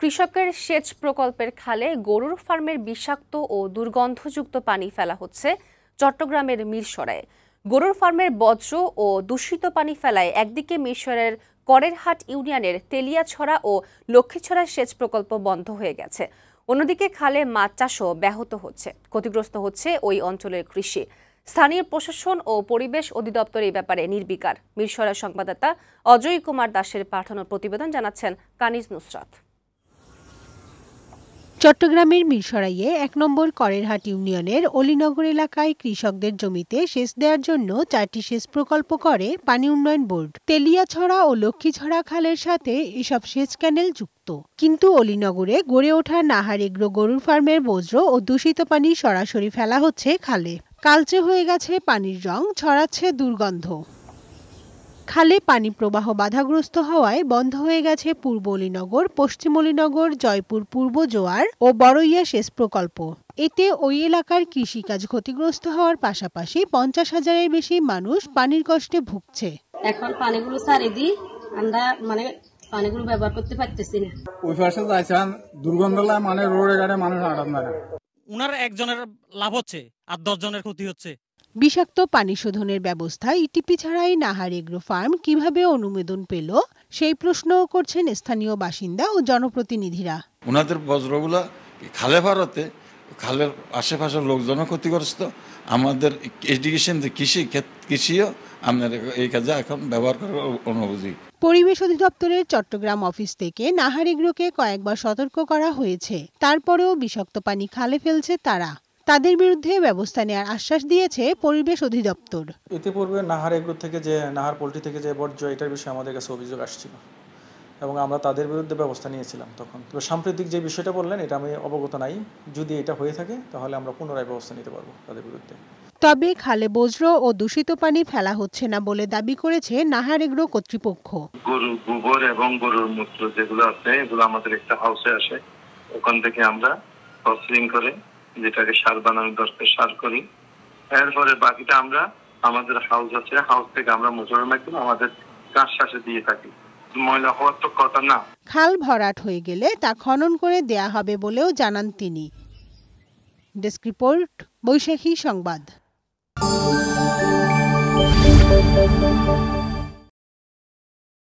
কৃষকের সেচ প্রকল্পের খালে গরুর ফার্মের বিষাক্ত ও দুর্গন্ধযুক্ত পানি ফেলা হচ্ছে চট্টগ্রামের মিরসরাইয়ে। গরুর ফার্মের বর্জ্য ও দূষিত পানি ফেলায় একদিকে মিরসরাইয়ের করেরহাট ইউনিয়নের তেলিয়াছড়া ও লক্ষ্মীছড়া সেচ প্রকল্প বন্ধ হয়ে গেছে, অন্যদিকে খালে মাছ চাষও ব্যাহত হচ্ছে। ক্ষতিগ্রস্ত হচ্ছে ওই অঞ্চলের কৃষি। স্থানীয় প্রশাসন ও পরিবেশ অধিদপ্তর এই ব্যাপারে নির্বিকার। মিরসরাই সংবাদদাতা অজয় কুমার দাসের পাঠানো প্রতিবেদন জানাচ্ছেন কানিজ নুসরাত। চট্টগ্রামের মিরসরাইয়ে ১ নম্বর করেরহাট ইউনিয়নের অলিনগর এলাকায় কৃষকদের জমিতে সেচ দেওয়ার জন্য ৪টি সেচ প্রকল্প করে পানি উন্নয়ন বোর্ড। তেলিয়াছড়া ও লক্ষ্মীছড়া খালের সাথে এসব সেচ ক্যানেল যুক্ত, কিন্তু অলিনগরে গড়ে ওঠা নাহার এগ্রো গরুর ফার্মের বর্জ্য ও দূষিত পানি সরাসরি ফেলা হচ্ছে খালে। কালচে হয়ে গেছে পানির রং, ছড়াচ্ছে দুর্গন্ধ। খালে পানি প্রবাহ বাধাগ্রস্ত হওয়ায় বন্ধ হয়ে গেছে পূর্ব অলিনগর, পশ্চিম অলিনগর, জয়পুর পূর্ব জোয়ার ও বড়ইয়া সেচ প্রকল্প। এতে ওই এলাকার কৃষিকাজ ক্ষতিগ্রস্ত হওয়ার পাশাপাশি ৫০,০০০-এর বেশি মানুষ পানির কষ্টে ভুগছে। এখন পানিগুলো সারি দিই, আমরা পানিগুলো ব্যবহার করতে পারতেছি না। ওই পাশে যাইছেন দুর্গন্ধ লাগে, রোডে ঘাটে মানুষ আরাম না। উনার একজনের লাভ হচ্ছে আর ১০ জনের ক্ষতি হচ্ছে। বিষাক্ত পানি শোধনের ব্যবস্থা ইটিপি ছাড়াই নাহার এগ্রো ফার্ম কিভাবে অনুমোদন পেল, সেই প্রশ্নও করছেন স্থানীয় বাসিন্দা ও জনপ্রতিনিধিরা। ওনাদের বজ্রগুলো খালে ভারতে, খালের আশেপাশের লোকজনও ক্ষতিগ্রস্ত। আমাদের এডুকেশন যে কৃষিও আমাদের এই কাজে এখন ব্যবহার করার অনুভূতি। পরিবেশ অধিদপ্তরের চট্টগ্রাম অফিস থেকে নাহার এগ্রোকে কয়েকবার সতর্ক করা হয়েছে, তারপরেও বিষাক্ত পানি খালে ফেলছে তারা। তাদের বিরুদ্ধে ব্যবস্থা নেওয়ার আশ্বাস দিয়েছে পরিবেশ অধিদপ্তর। ইতিপূর্বে নাহার এগ্রো থেকে যে নাহার পোল্ট্রি থেকে যে বর্জ্য, এটার বিষয়ে আমাদের কাছে অভিযোগ আসছিল এবং আমরা তাদের বিরুদ্ধে ব্যবস্থা নিয়েছিলাম তখন। তবে সাম্প্রতিক যে বিষয়টা বললেন, এটা আমি অবগত নাই। যদি এটা হয়ে থাকে তাহলে আমরা পুনরায় ব্যবস্থা নিতে পারবো তাদের বিরুদ্ধে। তবে খালে বজ্র ও দূষিত পানি ফেলা হচ্ছে না বলে দাবি করেছে নাহার এগ্রো কর্তৃপক্ষ। গরুর গোবর এবং গরুর মূত্র যেগুলো আছে, এগুলো আমাদের একটা হাউসে আসে, ওখান থেকে আমরা প্রসেসিং করে যেটাকে সার বানানোর দরকার সার করি। এরপরে বাকিটা আমরা আমাদের হাউস আছে, হাউস থেকে আমরা মোটরের মাধ্যমে আমাদের কাজ শেষে দিয়ে থাকি। ময়লা হওয়ার তো কথা না। খাল ভরাট হয়ে গেলে তা খনন করে দেয়া হবে বলেও জানান তিনি। ডেস্ক রিপোর্ট, বৈশাখী সংবাদ।